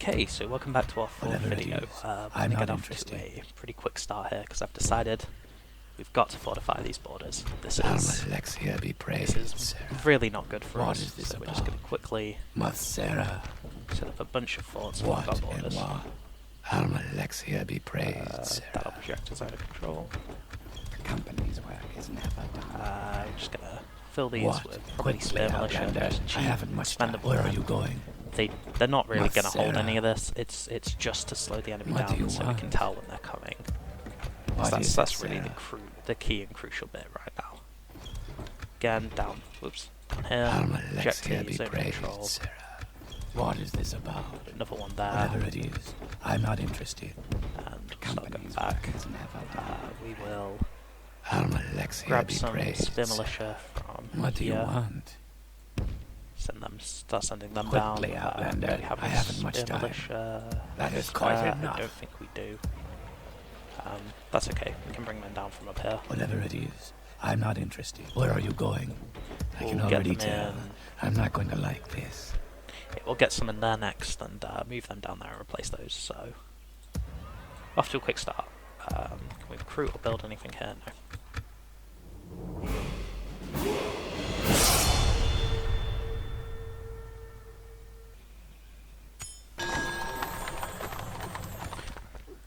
Okay, so welcome back to our fourth video. We're going to get off to a pretty quick start here because I've decided we've got to fortify these borders. This is really not good for us, so we're just going to quickly set up a bunch of forts along our borders. That object is out of control. The company's work is never done. I'm just going to fill these with probably spear militia, just cheap, expendable. Where are you going? They're not really going to hold any of this. It's just to slow the enemy down so we can tell when they're coming. That's really the key and crucial bit right now. Again, down here. Objectives over control. What is this about? Another one there. Whatever it is, I'm not interested. And start going back. We will grab some spear militia from What do you want? Start sending them Quickly, down. Outlander. I haven't much time. Militia. That is quite enough. I don't think we do. That's okay. We can bring them down from up here. Whatever it is, I'm not interested. Where are you going? I can already tell. I'm not going to like this. Yeah, we'll get some in there next and move them down there and replace those. So, off to a quick start. Can we recruit or build anything here? No.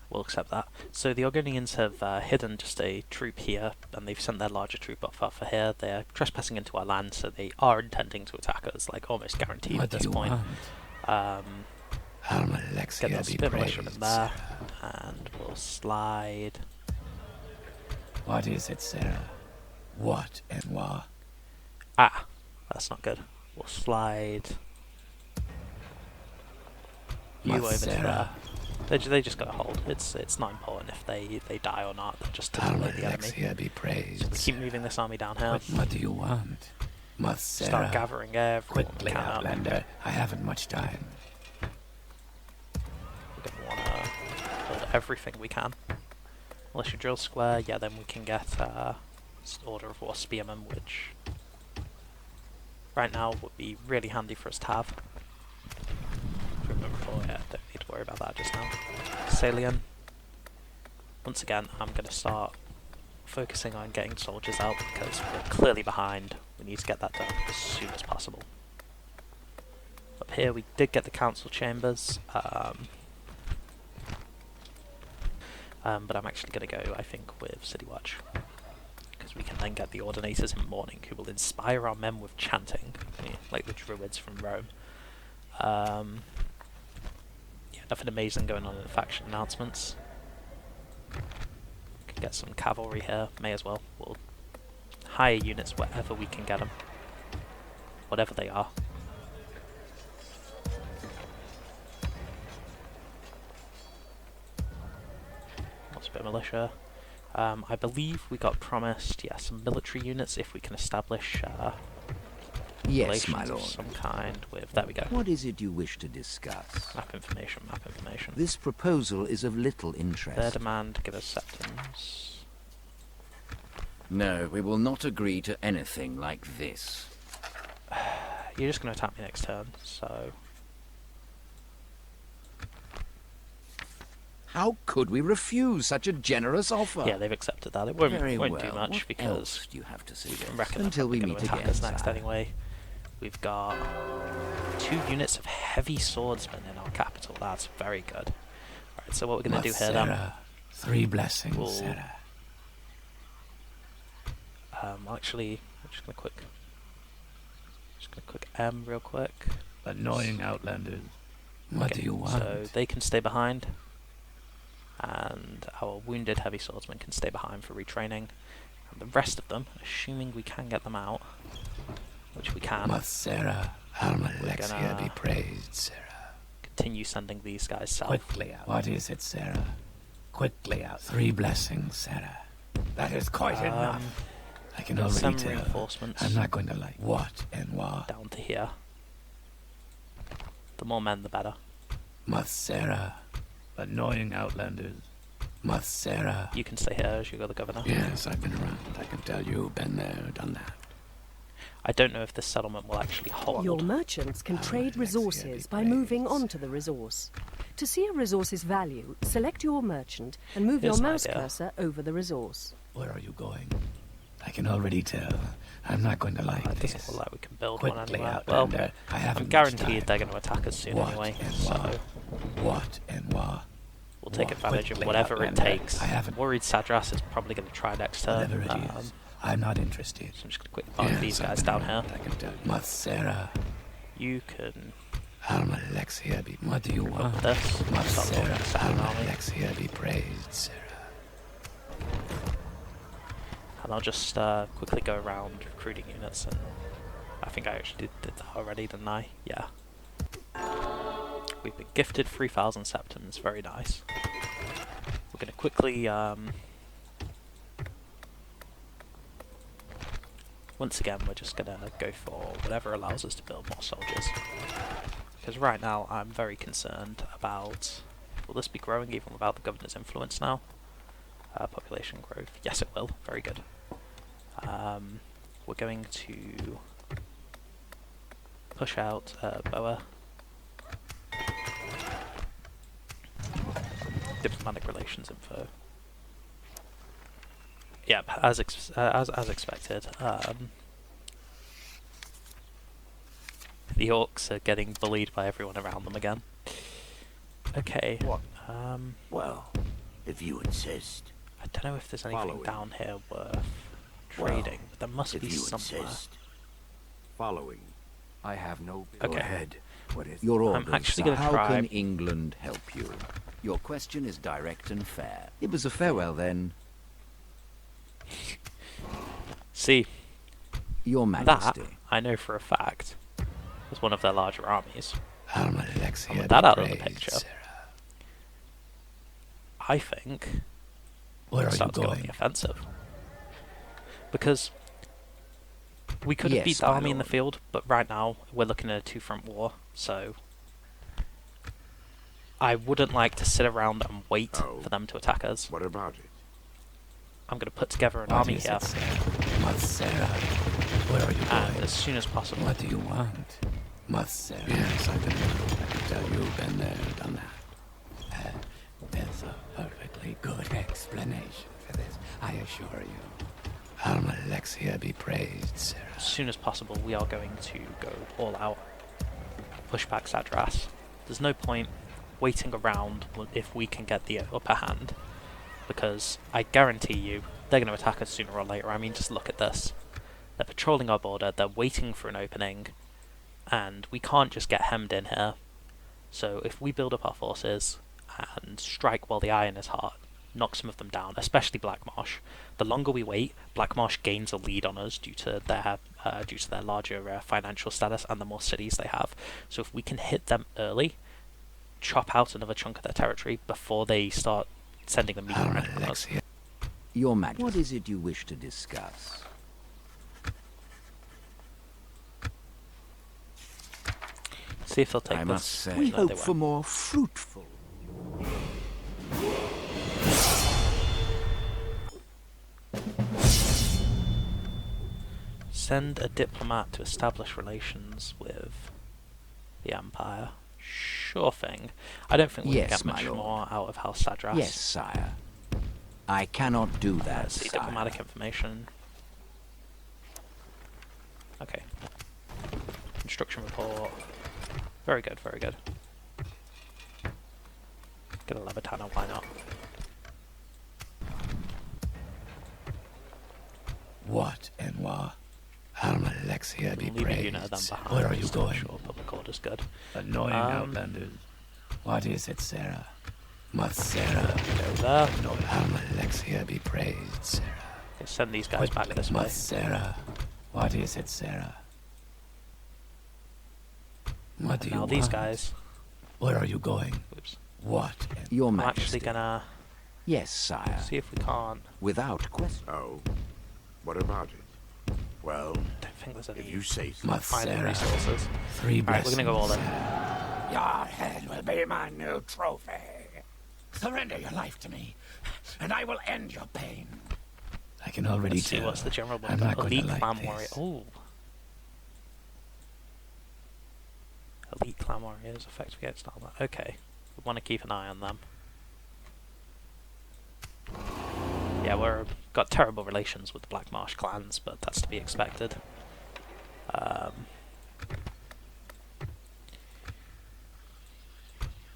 We'll accept that. So the Argonians have hidden just a troop here, and they've sent their larger troop up for here. They're trespassing into our land, so they are intending to attack us, like almost guaranteed at this point. Get that spear militia in there, and we'll slide. What is it, Sarah? What and why? Ah, that's not good. We'll slide you over to there. They just gotta hold. It's not important if they die or not. They're just to delay the enemy. Be praised, so we keep moving this army down here. What do you want? Start gathering everyone quickly, Outlander. I haven't much time. We're gonna wanna hold everything we can. Militia drill square. Yeah, then we can get Order of War spearmen, which right now would be really handy for us to have. Yeah, don't need to worry about that just now. Salient. Once again, I'm going to start focusing on getting soldiers out because we're clearly behind. We need to get that done as soon as possible. Up here we did get the council chambers, but I'm actually going to go, I think, with City Watch. Because we can then get the Ordinators in Mourning, who will inspire our men with chanting, like the Druids from Rome. Nothing amazing going on in the faction announcements. Can get some cavalry here, may as well. We'll hire units wherever we can get them. Whatever they are. What's a bit of militia? I believe we got promised, some military units if we can establish yes, my lord. Of some kind with... There we go. What is it you wish to discuss? Map information. This proposal is of little interest. Their demand, give us septums. No, we will not agree to anything like this. You're just going to attack me next turn, so... How could we refuse such a generous offer? Yeah, they've accepted that. It won't do much what because else do you have to say until we meet again us next anyway. We've got 2 units of heavy swordsmen in our capital. That's very good. Alright, so what we're going to do here then... 3 blessings, Sarah. Actually, I'm just going to quick M real quick. Annoying Outlanders. What do you want? So they can stay behind. And our wounded heavy swordsmen can stay behind for retraining. And the rest of them, assuming we can get them out, which we can, Sarah, be praised, Sarah. Continue sending these guys south. Quickly out. What is it, Sarah? Quickly out. 3 blessings, Sarah. That is quite enough. I can already tell. Reinforcements. I'm not going to like what and why. Down to here. The more men, the better. Sarah. Annoying Outlanders. Sarah. You can stay here as you're the governor. Yes, I've been around. I can tell you, been there, done that. I don't know if this settlement will actually hold. Your merchants can trade resources by moving onto the resource. To see a resource's value, select your merchant and move Here's your an mouse idea. cursor over the resource. Where are you going? I can already tell. I'm not going to like It this. doesn't look like we can build one Quickly, anywhere. Well, Outlander. I haven't I'm much guaranteed time. they're going to attack us soon What anyway, and so what and what? we'll take What? advantage of Quickly, whatever it Outlander. takes. I haven't- Worried Sadras is probably going to try next turn. Whatever it is, I'm not interested. So I'm just going to quickly park these guys down here. I can tell. Matsera, You can Alma Alexia be. What do you want? this. Start building Matsera, a second Alma army. Alexia be praised, Sarah. And I'll just quickly go around recruiting units, and I think I actually did that already, didn't I? Yeah. We've been gifted 3,000 septums, very nice. We're going to quickly, once again, we're just going to go for whatever allows us to build more soldiers. Because right now, I'm very concerned about, will this be growing even without the governor's influence now? Population growth, yes it will, very good. We're going to push out Boa. Diplomatic relations info. Yep, as expected. The orcs are getting bullied by everyone around them again. Okay. What? Um, Well, if you insist. I don't know if there's anything Following. down here worth Well, trading, but there must If be you somewhere. insist. Following. I have no... Okay. Go ahead. What is Your I'm orders, actually sire. gonna How try- can England help you? Your question is direct and fair. It was a farewell then. See, Your that Majesty. I know for a fact was one of their larger armies. Alma Alexia with be that out of the praised, picture. Sarah. I think Where are you starts going going? the offensive. Because we could have Yes, beat the my army in the lord. field, but right now we're looking at a two-front war, so I wouldn't like to sit around and wait Oh. for them to attack us. What about it? I'm going to put together an What army is here, it, Sarah? Matsera, where are you and going? as soon as possible. What do you want? Matsera, yes, I can tell you've been there, done that. There's a perfectly good explanation for this, I assure you. Alma Alexia be praised, Sarah. As soon as possible, we are going to go all out, push back Sadras. There's no point waiting around if we can get the upper hand, because I guarantee you they're going to attack us sooner or later. I mean, just look at this. They're patrolling our border, they're waiting for an opening, and we can't just get hemmed in here. So if we build up our forces and strike while the iron is hot, knock some of them down, especially Blackmarsh. The longer we wait, Blackmarsh gains a lead on us due to their larger financial status and the more cities they have. So if we can hit them early, chop out another chunk of their territory before they start sending the meat Alma around on us. Alexia. Your Majesty. What is it you wish to discuss? See if they'll take I this. must say. We No, hope they for won't. more fruitful. Send a diplomat to establish relations with the Empire. Sure thing. I don't think we Yes, can get my much lord. more out of House Sadras. Yes, sire. I cannot do that, Let's see, sire. diplomatic information. Okay. Construction report. Very good, very good. Get a Levitano, why not? What and what? Alma Alexia be Leave a unit of them praised. behind. Where are you just to make going? Sure public order's good. Annoying outlanders. What is it, Sarah? Matsera, Go there. no Alma Alexia be praised, Sarah. Okay, send these guys back this way. Matsera, what is it, Sarah? What do you Now want? these guys. Where are you going? Oops. What? And Your I'm Majesty. actually gonna Yes, sire. see if we can't. Without question. Oh. What about it? Well, Don't think there's if any you say so. final Matsera, resources. 3 Alright, we're gonna go all in. Your head will be my new trophy. Surrender your life to me, and I will end your pain. I can already Let's see tell. what's the general I'm one. not going to Elite like clan this. warrior. Oh, Elite clan warriors, effective against armor. Okay, we want to keep an eye on them. Yeah, we've got terrible relations with the Blackmarsh clans, but that's to be expected.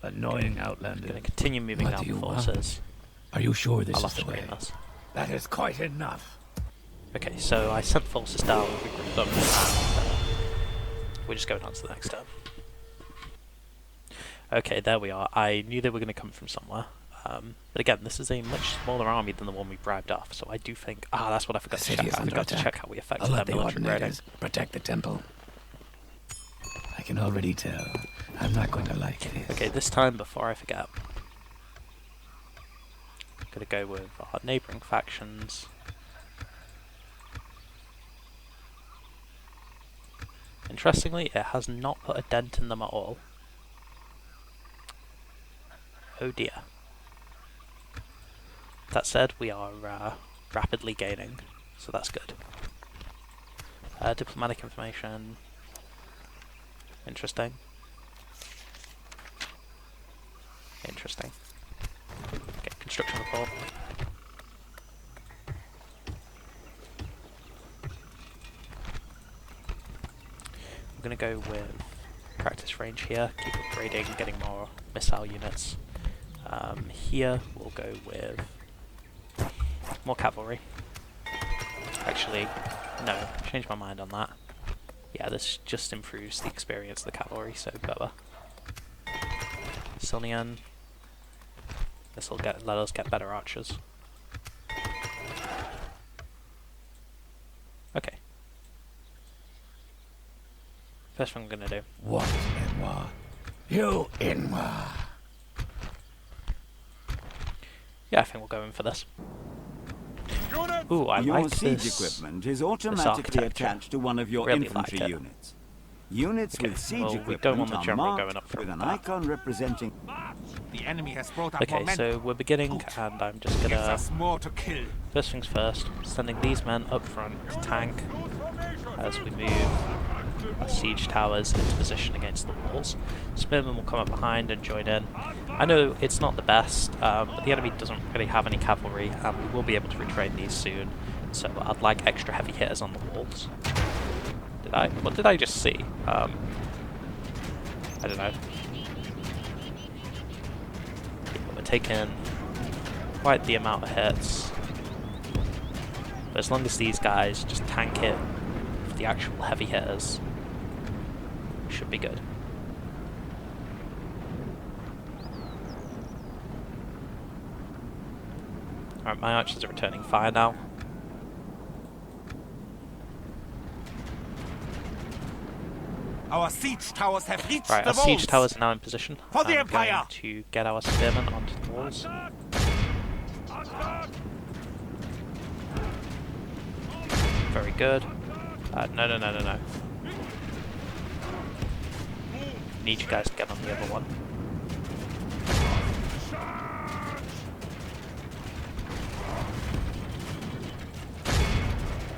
Annoying outlanders. Going to continue moving What down do you want? forces. Are you sure this I'll is the way? off-screen us. That is quite enough. Okay, so I sent forces down, regrouped them, and we're just going on to the next turn. Okay, there we are. I knew they were going to come from somewhere. But again, this is a much smaller army than the one we bribed off, so I do think... Ah, that's what I forgot to check. I forgot to check how we affected I'll let their the military rating. Ordinators protect the temple. I can already tell. I'm not going to like this. Okay, this time, before I forget, I'm going to go with our neighbouring factions. Interestingly, it has not put a dent in them at all. Oh dear. That said, we are rapidly gaining, so that's good. Diplomatic information. Interesting. Interesting. Okay, construction report. I'm going to go with practice range here, keep upgrading, getting more missile units. Here we'll go with more cavalry. Actually, no, change my mind on that. Yeah, this just improves the experience of the cavalry, so better. Cillian. This will let us get better archers. Okay. First thing I'm gonna do. What, Enwa? You, Enwa! Yeah, I think we'll go in for this. Ooh, I Your like siege this. equipment is automatically architecture. attached to one of your Really infantry like it. units. Units Okay, with siege well, we equipment don't want the are general marked going up front with an with that. icon representing... The enemy has brought up Okay, momentum. so we're beginning, and I'm just Gives gonna... us more to kill. First things first, sending these men up front to tank as we move our siege towers into position against the walls. Spearmen will come up behind and join in. I know it's not the best, but the enemy doesn't really have any cavalry, and we will be able to retrain these soon, so I'd like extra heavy hitters on the walls. What did I just see? I don't know. Yeah, we're taking quite the amount of hits. But as long as these guys just tank it for the actual heavy hitters, we should be good. Alright, my archers are returning fire now. Our siege towers have reached Right, the our walls. siege towers are now in position. For the I'm Empire! going to get our spearmen onto the walls. Very good. No. Need you guys to get on the other one.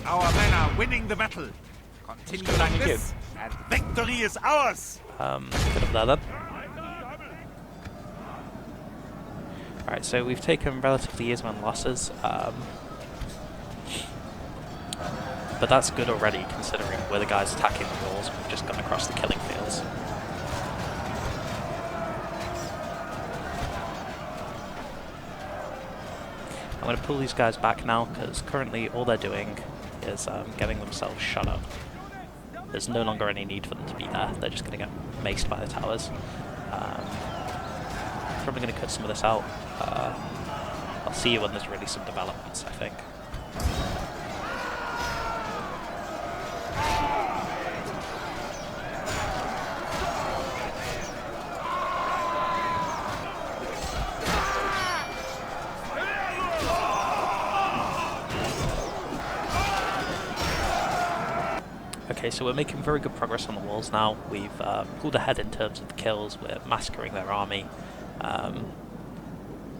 Our men are winning the battle. Continue What's going on like with this, and victory is ours. Get up there then. Alright, so we've taken relatively easy on losses. But that's good already, considering we're the guys attacking the walls. We've just gone across the killing fields. I'm going to pull these guys back now, because currently all they're doing is getting themselves shot up. There's no longer any need for them to be there. They're just going to get maced by the towers. Probably going to cut some of this out. I'll see you when there's really some developments, I think. Okay, so we're making very good progress on the walls now. We've pulled ahead in terms of the kills. We're massacring their army.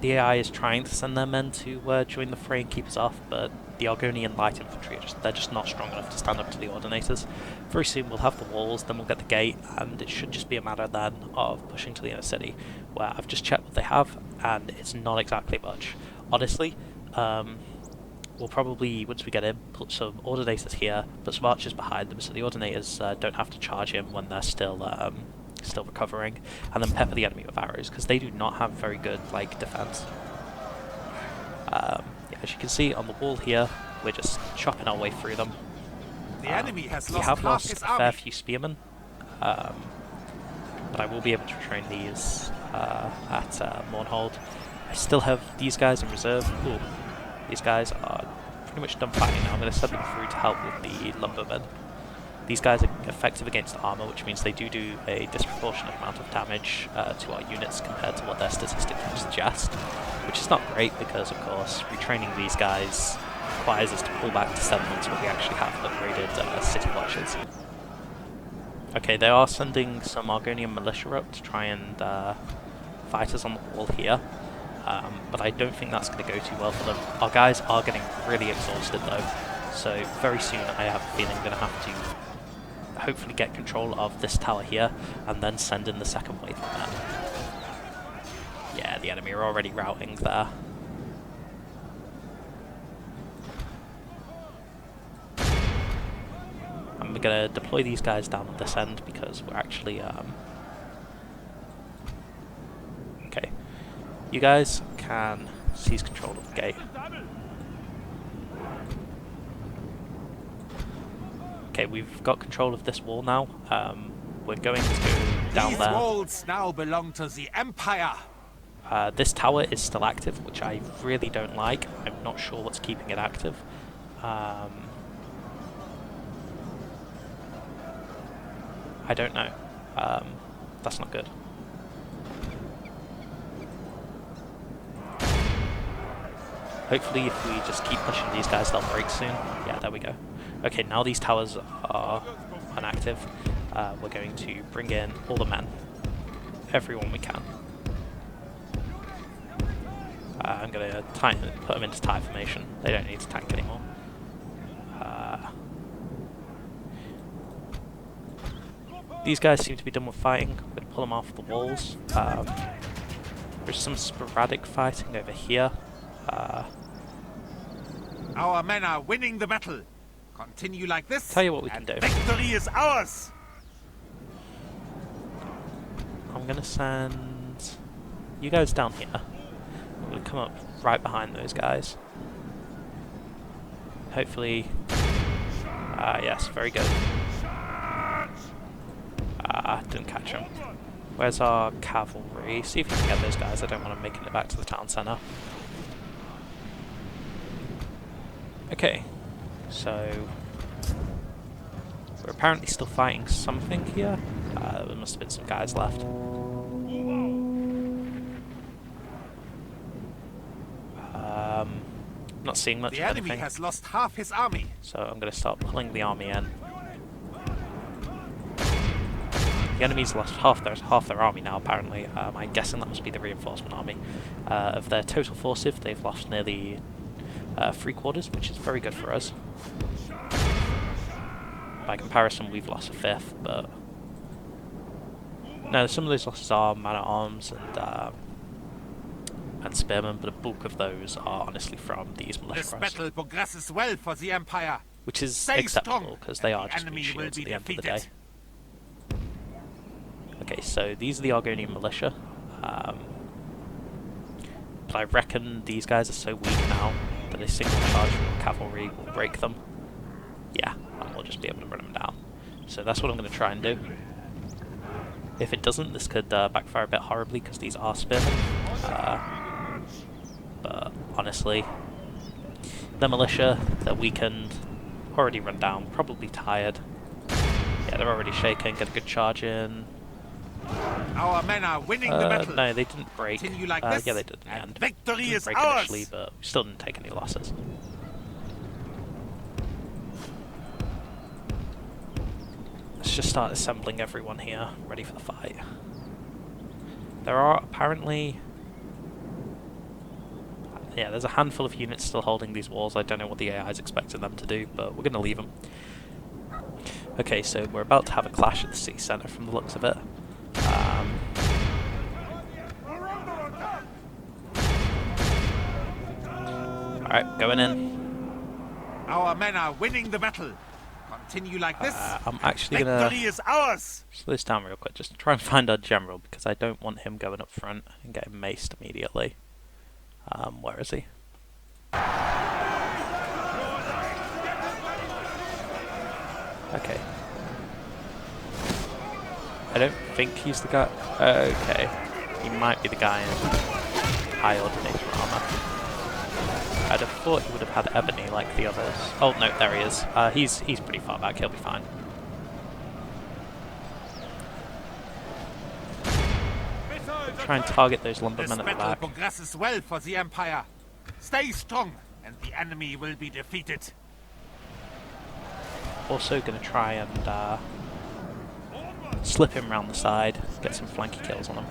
The AI is trying to send their men to join the fray and keep us off, but the Argonian light infantry, they're just not strong enough to stand up to the Ordinators. Very soon we'll have the walls, then we'll get the gate, and it should just be a matter then of pushing to the inner city, where I've just checked what they have, and it's not exactly much. Honestly, we'll probably, once we get in, put some Ordinators here, put some archers behind them, so the Ordinators don't have to charge in when they're still recovering, and then pepper the enemy with arrows, because they do not have very good, like, defense. Yeah, as you can see on the wall here, we're just chopping our way through them. The enemy has we lost have half lost his a army. fair few spearmen, but I will be able to train these at Mournhold. I still have these guys in reserve. Ooh, these guys are pretty much done fighting now. I'm going to send them through to help with the lumbermen. These guys are effective against armor, which means they do a disproportionate amount of damage to our units compared to what their statistics would suggest, which is not great because, of course, retraining these guys requires us to pull back to 7 months where we actually have upgraded city watches. Okay, they are sending some Argonian militia up to try and fight us on the wall here, but I don't think that's going to go too well for them. Our guys are getting really exhausted though, so very soon I have a feeling I'm going to have to hopefully get control of this tower here and then send in the second wave of men. Yeah, the enemy are already routing there. And we're going to deploy these guys down at this end because we're actually okay, you guys can seize control of the gate. Okay, we've got control of this wall now. We're going to go down These there. walls now belong to the Empire. This tower is still active, which I really don't like. I'm not sure what's keeping it active. I don't know. That's not good. Hopefully if we just keep pushing these guys, they'll break soon. Yeah, there we go. Okay, now these towers are inactive. We're going to bring in all the men. Everyone we can. I'm going to put them into tie formation. They don't need to tank anymore. These guys seem to be done with fighting. I'm going to pull them off the walls. There's some sporadic fighting over here. Our men are winning the battle. Continue like this. Tell you what we can and do. Victory is ours. I'm going to send you guys down here. I'm going to come up right behind those guys. Hopefully... yes, very good. Didn't catch him. Where's our cavalry? See if we can get those guys. I don't want them making it back to the town centre. Okay, so we're apparently still fighting something here. There must have been some guys left. Not seeing much The of enemy anything, has lost half his army. so I'm going to start pulling the army in. The enemy's lost half their army now, apparently. I'm guessing that must be the reinforcement army. Of their total force, if they've lost nearly 3/4, which is very good for us. By comparison, we've lost a fifth, but no, some of those losses are man-at-arms and spearmen, but a bulk of those are honestly from these militia This cross, battle progresses well for the Empire. which is Stay acceptable strong, because they and are the just enemy meat will shields be at the end of the day. defeated. Okay, so these are the Argonian militia, but I reckon these guys are so weak now that a single charge from cavalry will break them. Yeah, and we'll just be able to run them down. So that's what I'm going to try and do. If it doesn't, this could backfire a bit horribly because these are spearmen. But honestly, the militia, they're weakened, already run down, probably tired. Yeah, they're already shaking, get a good charge in. Our men are winning the battle. No, they didn't break. Continue like Yeah, this, they did in the and end. victory Didn't is break ours. initially, but we still didn't take any losses. Let's just start assembling everyone here, ready for the fight. There are apparently... Yeah, there's a handful of units still holding these walls. I don't know what the AI is expecting them to do, but we're going to leave them. Okay, so we're about to have a clash at the city centre from the looks of it. Alright, going in. Our men are winning the battle. Continue like this. I'm actually going Victory is ours. slow this down real quick, just to try and find our general, because I don't want him going up front and getting maced immediately. Where is he? Okay. I don't think he's the guy. Okay. He might be the guy in high ordinator armor. I'd have thought he would have had ebony like the others. Oh no, there he is. He's pretty far back, he'll be fine. Try and target those lumbermen at the This battle back. progresses well for the Empire. Stay strong, and the enemy will be defeated. Also going to try and slip him round the side, get some flanky kills on him.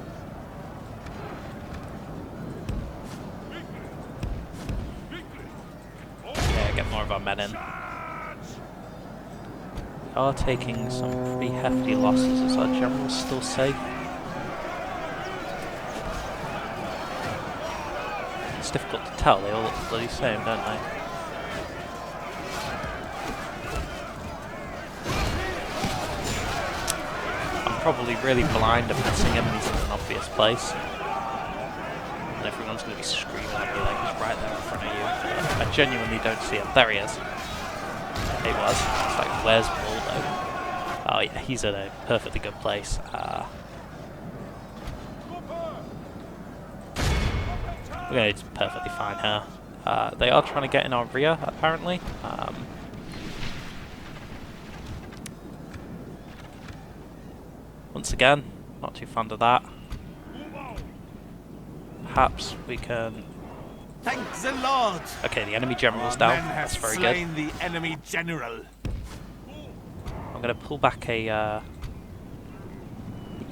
Yeah, get more of our men in. We are taking some pretty hefty losses. Is our general still safe? It's difficult to tell, they all look the bloody same, don't they? I'm probably really blind at missing him, he's in an obvious place. And everyone's going to be screaming at me like he's right there in front of you. But I genuinely don't see him. There he is. He was. It's like, where's Waldo? Oh yeah, he's at a perfectly good place. We're going to do perfectly fine here. They are trying to get in our rear, apparently. Once again, not too fond of that. Perhaps we can... Thank the Lord. Okay, the enemy general's Our down. men have That's very slain good. the enemy general. I'm going to pull back a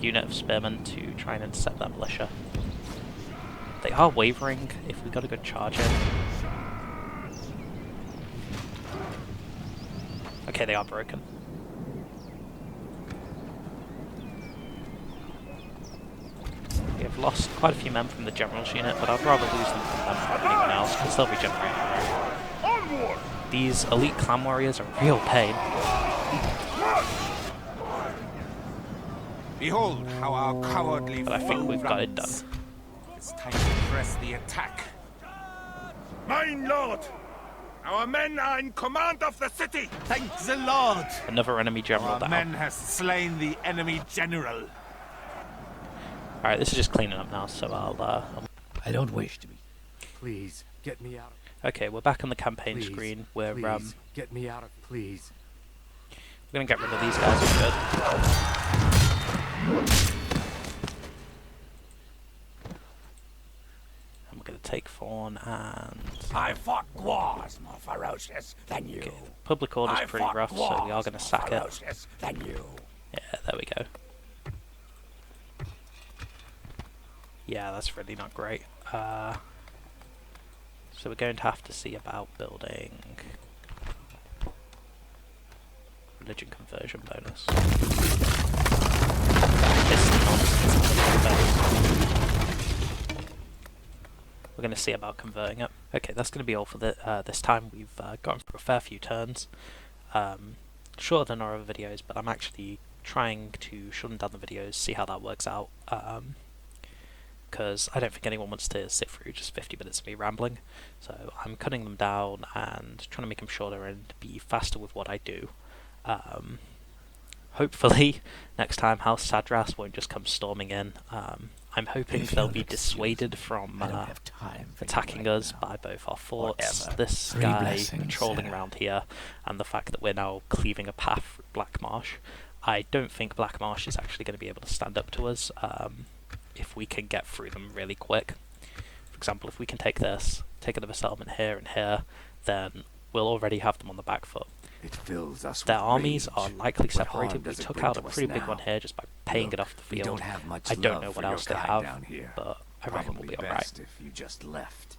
unit of spearmen to try and intercept that militia. They are wavering if we got a good charge in. Okay, they are broken. We have lost quite a few men from the general's unit, but I'd rather lose them from them than anyone else, because they'll regenerate. These elite clan warriors are real pain. Behold how our cowardly But I think foe we've got it done. runs. It's time to press the attack. Mine lord! Our men are in command of the city! Thank the Lord! Another enemy general Our down. men has slain the enemy general. Alright, this is just cleaning up now, so I'll I don't wish to be. Please, get me out of... okay, we're back on the campaign Please, screen. We're please, get me out of... Please. we're gonna get rid of these guys, we're good. And we're gonna take Fawn and... I fought wars more ferocious than you. Okay, public order's I pretty fought rough, so we are wars gonna more sack it. ferocious than you. Yeah, there we go. Yeah, that's really not great. So we're going to have to see about building religion conversion bonus. It's nonsense. We're going to see about converting it. Okay, that's going to be all for this time. We've gone through a fair few turns. Shorter than our other videos, but I'm actually trying to shorten down the videos, see how that works out. Because I don't think anyone wants to sit through just 50 minutes of me rambling, so I'm cutting them down and trying to make them shorter and be faster with what I do. Hopefully next time House Sadras won't just come storming in. I'm hoping they'll be dissuaded from attacking us by both our forts, this guy patrolling around here, and the fact that we're now cleaving a path through Blackmarsh. I don't think Blackmarsh is actually going to be able to stand up to us. If we can get through them really quick. For example, if we can take this, take another settlement here and here, then we'll already have them on the back foot. It fills us Their with armies rage. are likely What harm separated. We does it took bring out to a us pretty big now? one here just by paying it Look, off the we field. don't have much I don't love know for what your else they kind have, down here. but I reckon we'll Probably be best alright. if you just left.